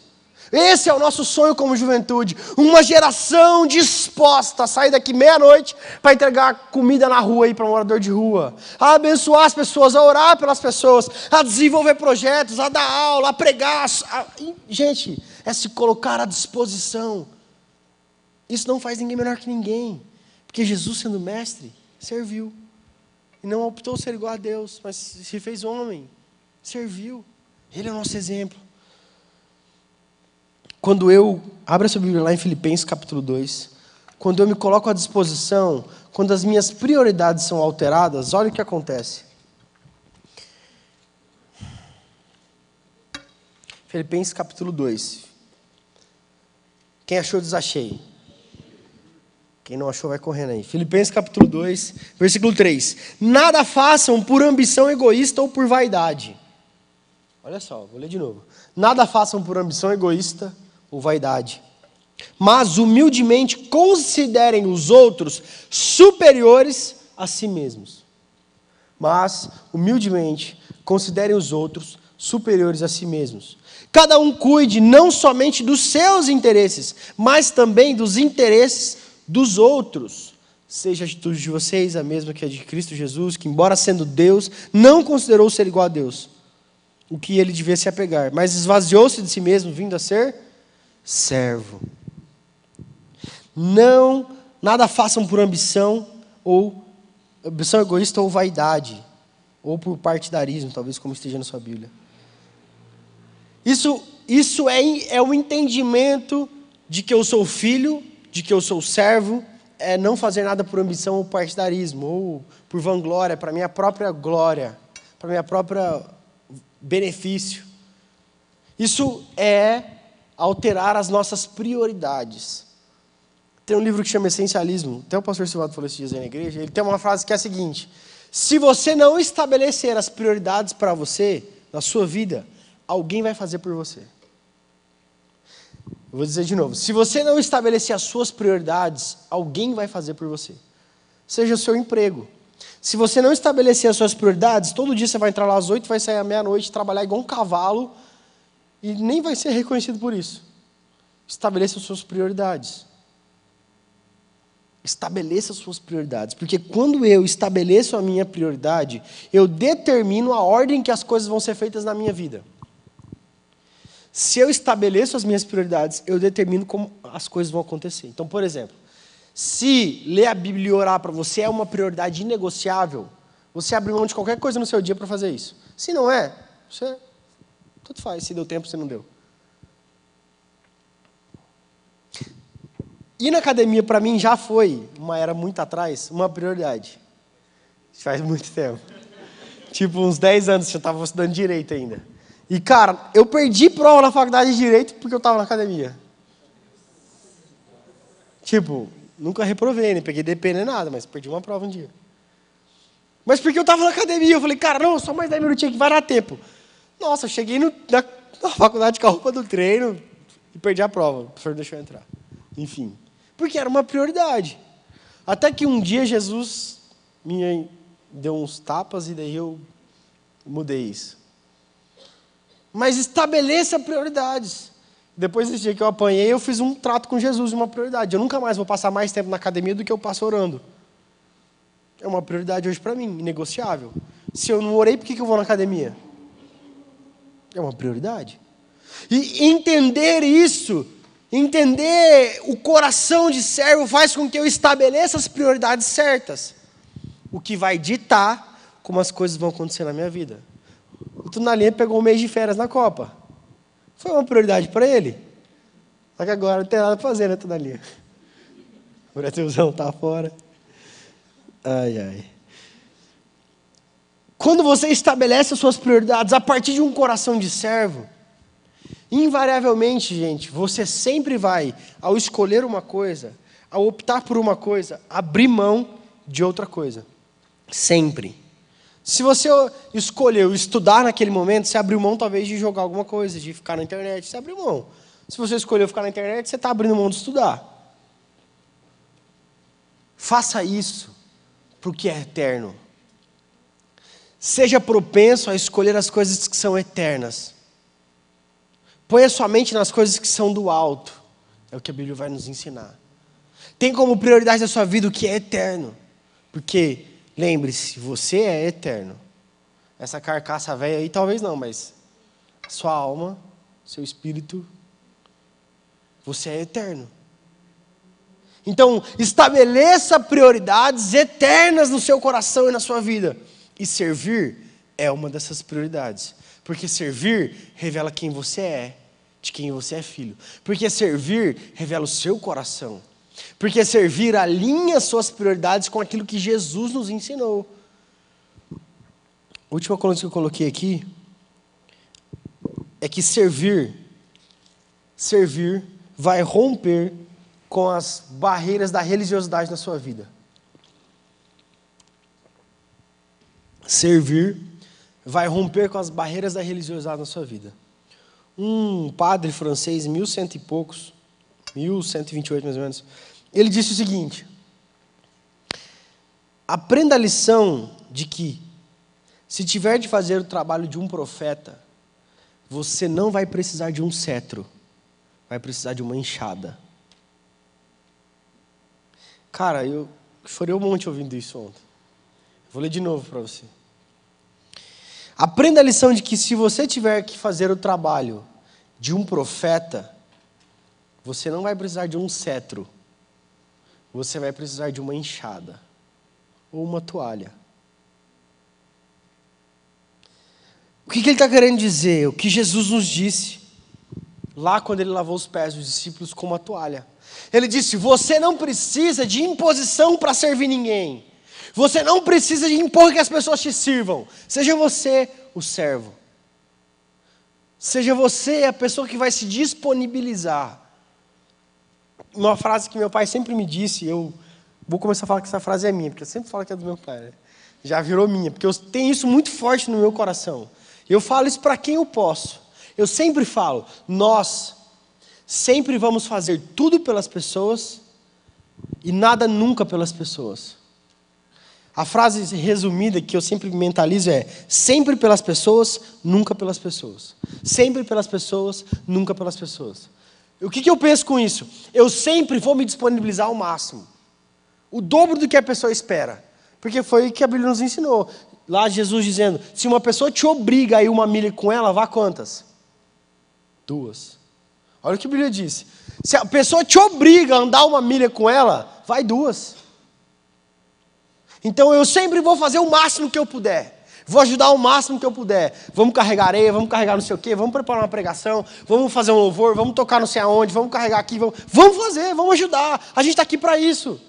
S1: Esse é o nosso sonho como juventude. Uma geração disposta a sair daqui meia-noite para entregar comida na rua aí para morador de rua. A abençoar as pessoas, a orar pelas pessoas, a desenvolver projetos, a dar aula, a pregar. Gente, é se colocar à disposição. Isso não faz ninguém melhor que ninguém. Porque Jesus, sendo mestre, serviu. E não optou ser igual a Deus, mas se fez homem. Serviu. Ele é o nosso exemplo. Abra sua Bíblia lá em Filipenses capítulo 2, quando eu me coloco à disposição, quando as minhas prioridades são alteradas, olha o que acontece. Filipenses capítulo 2. Quem achou, desachei. Quem não achou, vai correndo aí. Filipenses capítulo 2, versículo 3. Nada façam por ambição egoísta ou por vaidade. Olha só, vou ler de novo. Nada façam por ambição egoísta ou vaidade, mas humildemente considerem os outros superiores a si mesmos. Mas humildemente considerem os outros superiores a si mesmos. Cada um cuide não somente dos seus interesses, mas também dos interesses dos outros. Seja a atitude de vocês a mesma que a de Cristo Jesus, que embora sendo Deus, não considerou ser igual a Deus, o que ele devia se apegar, mas esvaziou-se de si mesmo, vindo a ser servo. Nada façam por ambição egoísta ou vaidade, ou por partidarismo, talvez como esteja na sua Bíblia. Isso é o entendimento de que eu sou filho, de que eu sou servo, é não fazer nada por ambição ou partidarismo, ou por vanglória, para minha própria glória, para minha própria benefício. Isso é alterar as nossas prioridades. Tem um livro que chama Essencialismo, até o pastor Silvado falou esses dias aí na igreja, ele tem uma frase que é a seguinte: se você não estabelecer as prioridades para você, na sua vida, alguém vai fazer por você. Eu vou dizer de novo, se você não estabelecer as suas prioridades, alguém vai fazer por você. Seja o seu emprego. Se você não estabelecer as suas prioridades, todo dia você vai entrar lá às 8, vai sair à meia-noite, trabalhar igual um cavalo, e nem vai ser reconhecido por isso. Estabeleça as suas prioridades. Estabeleça as suas prioridades. Porque quando eu estabeleço a minha prioridade, eu determino a ordem que as coisas vão ser feitas na minha vida. Se eu estabeleço as minhas prioridades, eu determino como as coisas vão acontecer. Então, por exemplo, se ler a Bíblia e orar para você é uma prioridade inegociável, você abre mão de qualquer coisa no seu dia para fazer isso. Se não é, você... Tudo faz, se deu tempo, se não deu. Ir na academia, para mim, já foi, era muito atrás, uma prioridade. Faz muito tempo. Tipo, uns 10 anos, eu estava estudando Direito ainda. E, cara, eu perdi prova na faculdade de Direito porque eu estava na academia. Tipo, nunca reprovei, nem peguei DP nem nada, mas perdi uma prova um dia. Mas porque eu estava na academia, eu falei, cara, não, só mais 10 minutinhos que vai dar tempo. Nossa, eu cheguei na faculdade com a roupa do treino e perdi a prova. O professor deixou eu entrar. Enfim, porque era uma prioridade. Até que um dia Jesus me deu uns tapas e daí eu mudei isso. Mas estabeleça prioridades. Depois desse dia que eu apanhei, eu fiz um trato com Jesus, uma prioridade. Eu nunca mais vou passar mais tempo na academia do que eu passo orando. É uma prioridade hoje para mim, inegociável. Se eu não orei, por que eu vou na academia? É uma prioridade. E entender isso, entender o coração de servo faz com que eu estabeleça as prioridades certas. O que vai ditar como as coisas vão acontecer na minha vida. O Tunalinha pegou um mês de férias na Copa. Foi uma prioridade para ele. Só que agora não tem nada para fazer, né, Tunalinha? O Brasilzão está fora. Ai, ai. Quando você estabelece as suas prioridades a partir de um coração de servo, invariavelmente, gente, você sempre vai, ao escolher uma coisa, ao optar por uma coisa, abrir mão de outra coisa. Sempre. Se você escolheu estudar naquele momento, você abriu mão talvez de jogar alguma coisa, de ficar na internet, você abriu mão. Se você escolheu ficar na internet, você está abrindo mão de estudar. Faça isso para o que é eterno. Seja propenso a escolher as coisas que são eternas. Ponha sua mente nas coisas que são do alto. É o que a Bíblia vai nos ensinar. Tem como prioridade da sua vida o que é eterno. Porque, lembre-se, você é eterno. Essa carcaça velha aí talvez não, mas a sua alma, seu espírito, você é eterno. Então, estabeleça prioridades eternas no seu coração e na sua vida. E servir é uma dessas prioridades. Porque servir revela quem você é, de quem você é filho. Porque servir revela o seu coração. Porque servir alinha suas prioridades com aquilo que Jesus nos ensinou. A última coluna que eu coloquei aqui é que servir vai romper com as barreiras da religiosidade na sua vida. Servir vai romper com as barreiras da religiosidade na sua vida. Um padre francês, 1100 e poucos, 1128 mais ou menos, ele disse o seguinte: aprenda a lição de que, se tiver de fazer o trabalho de um profeta, você não vai precisar de um cetro, vai precisar de uma enxada. Cara, eu chorei um monte ouvindo isso ontem. Vou ler de novo para você. Aprenda a lição de que, se você tiver que fazer o trabalho de um profeta, você não vai precisar de um cetro, você vai precisar de uma enxada ou uma toalha. O que ele está querendo dizer? O que Jesus nos disse lá quando ele lavou os pés dos discípulos com uma toalha. Ele disse: você não precisa de imposição para servir ninguém. Você não precisa de impor que as pessoas te sirvam. Seja você o servo. Seja você a pessoa que vai se disponibilizar. Uma frase que meu pai sempre me disse, eu vou começar a falar que essa frase é minha, porque eu sempre falo que é do meu pai, né? Já virou minha, porque eu tenho isso muito forte no meu coração. Eu falo isso para quem eu posso. Eu sempre falo: nós sempre vamos fazer tudo pelas pessoas e nada nunca pelas pessoas. A frase resumida que eu sempre mentalizo é: sempre pelas pessoas, nunca pelas pessoas. Sempre pelas pessoas, nunca pelas pessoas. O que eu penso com isso? Eu sempre vou me disponibilizar ao máximo. O dobro do que a pessoa espera. Porque foi o que a Bíblia nos ensinou. Lá Jesus dizendo: se uma pessoa te obriga a ir 1 milha com ela, vá quantas? 2. Olha o que a Bíblia diz. Se a pessoa te obriga a andar 1 milha com ela, vai 2. Então eu sempre vou fazer o máximo que eu puder. Vou ajudar o máximo que eu puder. Vamos carregar areia, vamos carregar não sei o quê, vamos preparar uma pregação, vamos fazer um louvor, vamos tocar não sei aonde, vamos carregar aqui, vamos fazer, vamos ajudar. A gente está aqui para isso.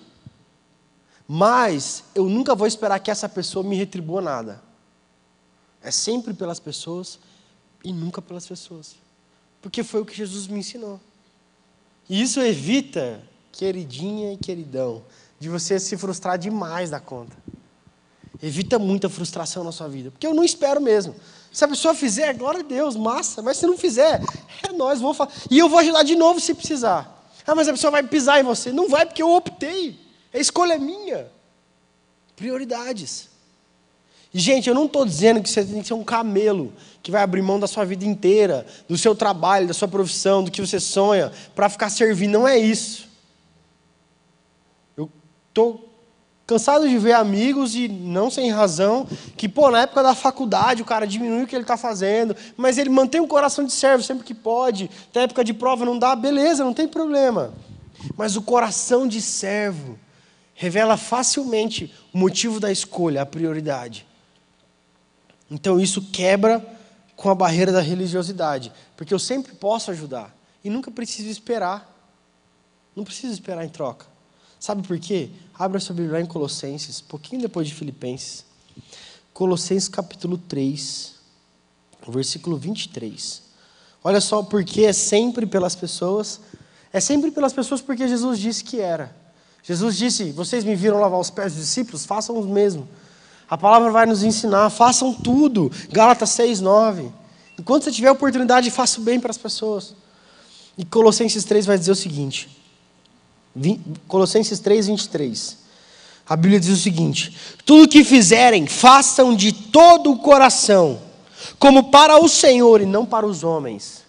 S1: Mas eu nunca vou esperar que essa pessoa me retribua nada. É sempre pelas pessoas e nunca pelas pessoas. Porque foi o que Jesus me ensinou. E isso evita, queridinha e queridão, de você se frustrar demais da conta. Evita muita frustração na sua vida. Porque eu não espero mesmo. Se a pessoa fizer, glória a Deus, massa. Mas se não fizer, é nós, vamos falar. E eu vou ajudar de novo se precisar. Ah, mas a pessoa vai pisar em você. Não vai, porque eu optei. A escolha é minha. Prioridades. E, gente, eu não estou dizendo que você tem que ser um camelo que vai abrir mão da sua vida inteira, do seu trabalho, da sua profissão, do que você sonha, para ficar servindo. Não é isso. Eu estou Cansado de ver amigos e não sem razão, que, na época da faculdade o cara diminui o que ele está fazendo, mas ele mantém um coração de servo sempre que pode. Na época de prova não dá, beleza, não tem problema. Mas o coração de servo revela facilmente o motivo da escolha, a prioridade. Então isso quebra com a barreira da religiosidade, porque eu sempre posso ajudar e nunca preciso esperar. Não preciso esperar em troca. Sabe por quê? Abra sua Bíblia lá em Colossenses, pouquinho depois de Filipenses. Colossenses capítulo 3, versículo 23. Olha só, porque é sempre pelas pessoas. É sempre pelas pessoas porque Jesus disse que era. Jesus disse, vocês me viram lavar os pés dos discípulos? Façam o mesmo. A palavra vai nos ensinar, façam tudo. Gálatas 6:9. Enquanto você tiver oportunidade, faça o bem para as pessoas. E Colossenses 3 vai dizer o seguinte. Colossenses 3:23. A Bíblia diz o seguinte: tudo que fizerem, façam de todo o coração, como para o Senhor e não para os homens.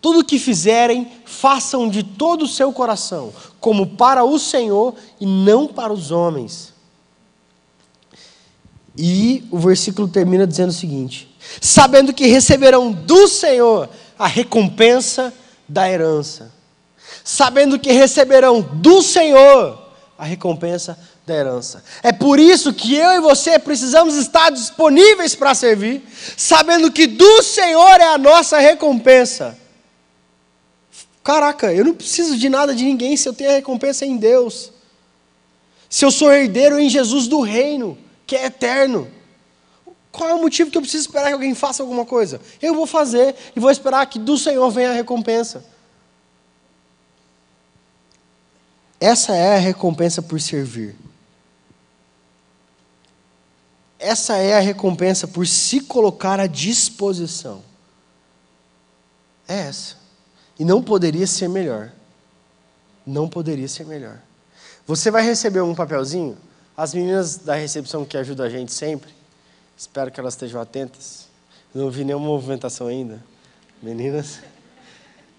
S1: Tudo que fizerem, façam de todo o seu coração, como para o Senhor e não para os homens. E o versículo termina dizendo o seguinte: sabendo que receberão do Senhor a recompensa da herança. Sabendo que receberão do Senhor a recompensa da herança. É por isso que eu e você precisamos estar disponíveis para servir, sabendo que do Senhor é a nossa recompensa. Caraca, eu não preciso de nada de ninguém se eu tenho a recompensa em Deus. Se eu sou herdeiro em Jesus do reino, que é eterno. Qual é o motivo que eu preciso esperar que alguém faça alguma coisa? Eu vou fazer e vou esperar que do Senhor venha a recompensa. Essa é a recompensa por servir. Essa é a recompensa por se colocar à disposição. É essa. E não poderia ser melhor. Não poderia ser melhor. Você vai receber um papelzinho. As meninas da recepção que ajudam a gente sempre, espero que elas estejam atentas. Não vi nenhuma movimentação ainda. Meninas,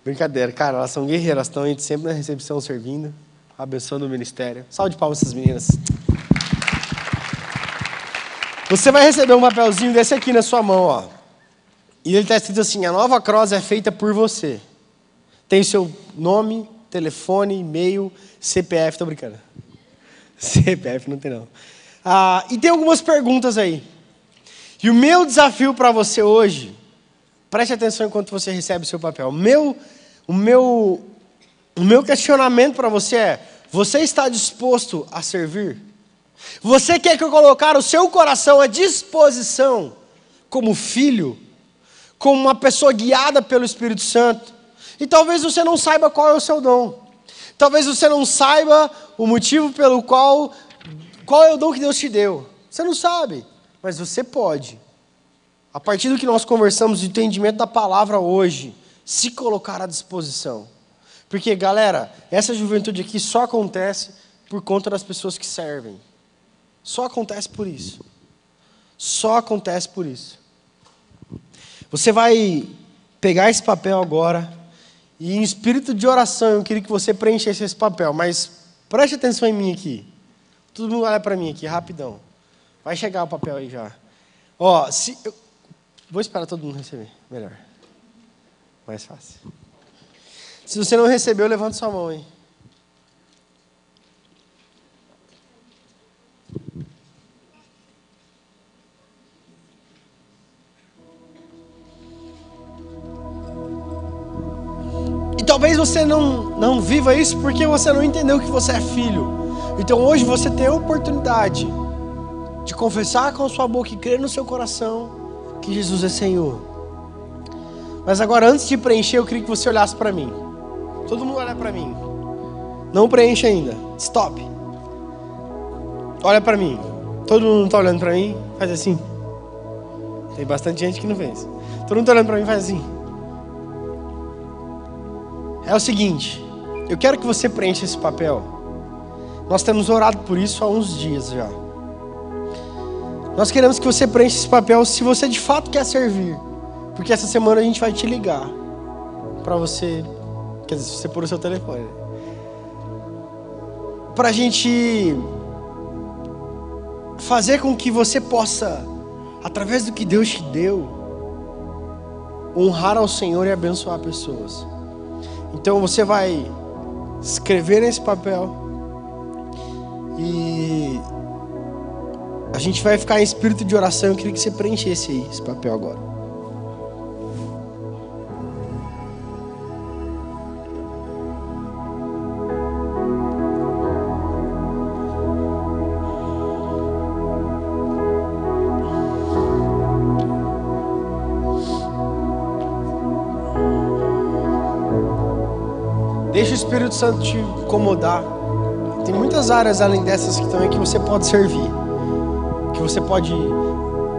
S1: brincadeira. Cara, elas são guerreiras, elas estão sempre na recepção servindo. Abençoando o ministério. Salve de palmas essas meninas. Você vai receber um papelzinho desse aqui na sua mão, ó. E ele está escrito assim: a nova cross é feita por você. Tem o seu nome, telefone, e-mail, CPF, tô brincando. CPF não tem não. E tem algumas perguntas aí. E o meu desafio para você hoje, preste atenção enquanto você recebe o seu papel. O meu questionamento para você é: você está disposto a servir? Você quer que eu colocar o seu coração à disposição como filho, como uma pessoa guiada pelo Espírito Santo? E talvez você não saiba qual é o seu dom. Talvez você não saiba o motivo pelo qual é o dom que Deus te deu. Você não sabe, mas você pode. A partir do que nós conversamos, do entendimento da palavra hoje, se colocar à disposição. Porque, galera, essa juventude aqui só acontece por conta das pessoas que servem. Só acontece por isso. Só acontece por isso. Você vai pegar esse papel agora e, em espírito de oração, eu queria que você preenchesse esse papel. Mas preste atenção em mim aqui. Todo mundo olha para mim aqui, rapidão. Vai chegar o papel aí já. Vou esperar todo mundo receber. Melhor. Mais fácil. Se você não recebeu, levanta sua mão, hein? E talvez você não viva isso porque você não entendeu que você é filho. Então hoje você tem a oportunidade de confessar com a sua boca e crer no seu coração que Jesus é Senhor. Mas agora, antes de preencher, eu queria que você olhasse para mim. Todo mundo olha para mim. Não preenche ainda. Stop. Olha para mim. Todo mundo está olhando para mim? Faz assim. Tem bastante gente que não fez. Todo mundo está olhando para mim? Faz assim. É o seguinte. Eu quero que você preencha esse papel. Nós temos orado por isso há uns dias já. Nós queremos que você preencha esse papel se você de fato quer servir. Porque essa semana a gente vai te ligar para você... Quer dizer, se você pôr o seu telefone. para a gente fazer com que você possa, através do que Deus te deu, honrar ao Senhor e abençoar pessoas. Então você vai escrever nesse papel e a gente vai ficar em espírito de oração. Eu queria que você preenchesse aí esse papel agora. Deixa o Espírito Santo te incomodar. Tem muitas áreas além dessas que também que você pode servir, que você pode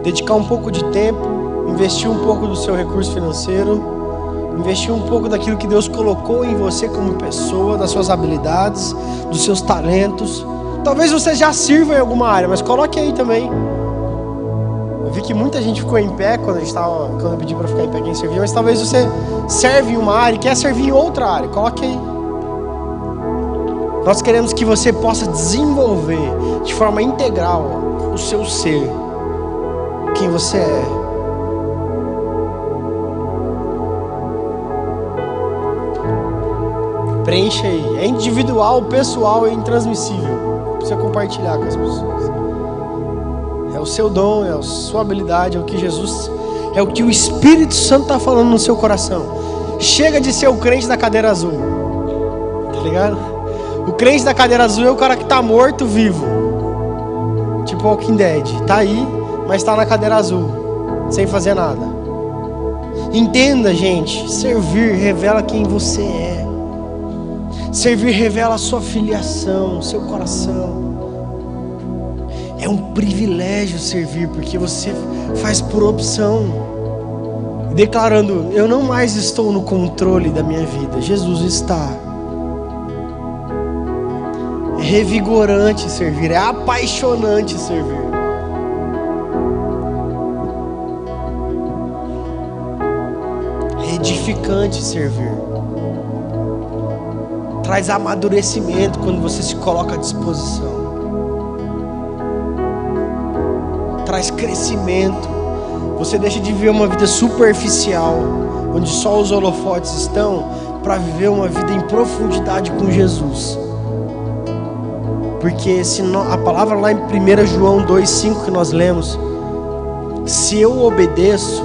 S1: dedicar um pouco de tempo, investir um pouco do seu recurso financeiro, investir um pouco daquilo que Deus colocou em você como pessoa, das suas habilidades, dos seus talentos. Talvez você já sirva em alguma área, mas coloque aí também. Eu vi que muita gente ficou em pé quando eu pedi para ficar em pé quem servia, mas talvez você serve em uma área e quer servir em outra área. Coloque aí. Nós queremos que você possa desenvolver de forma integral o seu ser, quem você é. Preencha aí. É individual, pessoal e intransmissível. Precisa compartilhar com as pessoas. É o seu dom, é a sua habilidade, é o que Jesus, é o que o Espírito Santo está falando no seu coração. Chega de ser o crente da cadeira azul. Tá ligado? O crente da cadeira azul é o cara que está morto vivo. Tipo Walking Dead. Tá aí, mas está na cadeira azul, sem fazer nada. Entenda, gente, servir revela quem você é. Servir revela a sua filiação, seu coração. É um privilégio servir, porque você faz por opção, declarando: eu não mais estou no controle da minha vida, Jesus está. É revigorante servir, é apaixonante servir. É edificante servir. Traz amadurecimento quando você se coloca à disposição. Traz crescimento. Você deixa de viver uma vida superficial, onde só os holofotes estão, para viver uma vida em profundidade com Jesus. Porque a palavra lá em 1 João 2,5 que nós lemos, se eu obedeço,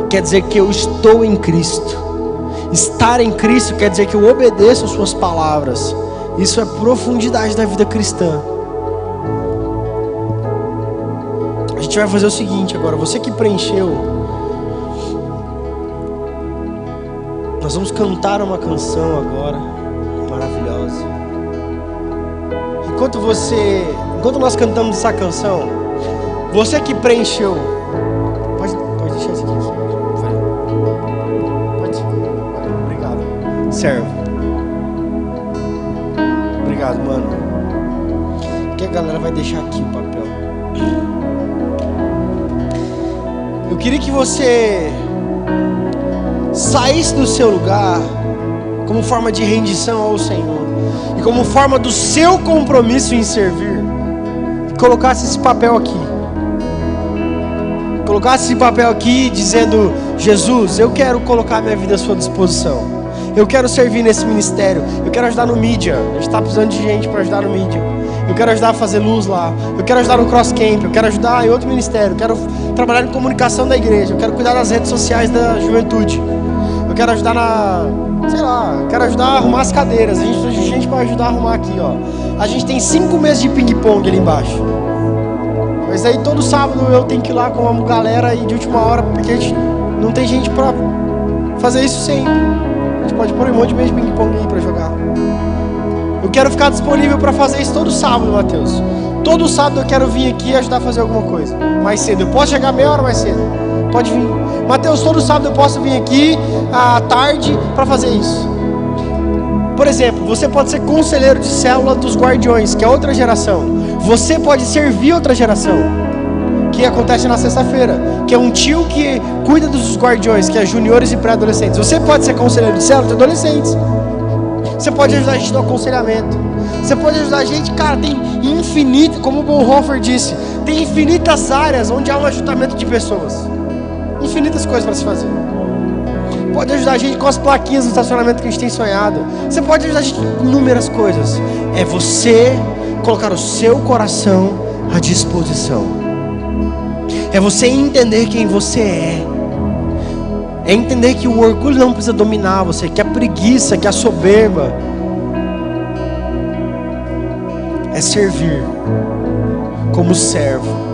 S1: quer dizer que eu estou em Cristo. Estar em Cristo quer dizer que eu obedeço as suas palavras. Isso é profundidade da vida cristã. A gente vai fazer o seguinte agora. Você que preencheu, nós vamos cantar uma canção agora maravilhosa. Enquanto nós cantamos essa canção, você que preencheu, pode deixar isso aqui. Serve. Obrigado, mano. Que a galera vai deixar aqui o papel. Eu queria que você saísse do seu lugar como forma de rendição ao Senhor e como forma do seu compromisso em servir, e colocasse esse papel aqui. Colocasse esse papel aqui dizendo: Jesus, eu quero colocar minha vida à sua disposição. Eu quero servir nesse ministério. Eu quero ajudar no mídia. A gente está precisando de gente para ajudar no mídia. Eu quero ajudar a fazer luz lá. Eu quero ajudar no cross camp. Eu quero ajudar em outro ministério. Eu quero trabalhar em comunicação da igreja. Eu quero cuidar das redes sociais da juventude. Eu quero ajudar eu quero ajudar a arrumar as cadeiras. A gente precisa de gente para ajudar a arrumar aqui, ó. A gente tem 5 meses de ping-pong ali embaixo. Mas aí todo sábado eu tenho que ir lá com uma galera e de última hora, porque a gente não tem gente para fazer isso sempre. A gente pode pôr um monte de mesa de ping-pong aí pra jogar. Eu quero ficar disponível pra fazer isso todo sábado, Mateus. Todo sábado eu quero vir aqui e ajudar a fazer alguma coisa. Mais cedo. Eu posso chegar meia hora mais cedo. Pode vir. Mateus, todo sábado eu posso vir aqui à tarde pra fazer isso. Por exemplo, você pode ser conselheiro de célula dos guardiões, que é outra geração. Você pode servir outra geração, que acontece na sexta-feira, que é um tio que cuida dos guardiões, que é juniores e pré-adolescentes. Você pode ser conselheiro de célula de adolescentes. Você pode ajudar a gente no aconselhamento. Você pode ajudar a gente, cara, tem infinito, como o Bonhoeffer disse, tem infinitas áreas onde há um ajuntamento de pessoas. Infinitas coisas para se fazer. Pode ajudar a gente com as plaquinhas do estacionamento que a gente tem sonhado. Você pode ajudar a gente com inúmeras coisas. É você colocar o seu coração à disposição. É você entender quem você é. É entender que o orgulho não precisa dominar você, que a preguiça, que a soberba é servir como servo.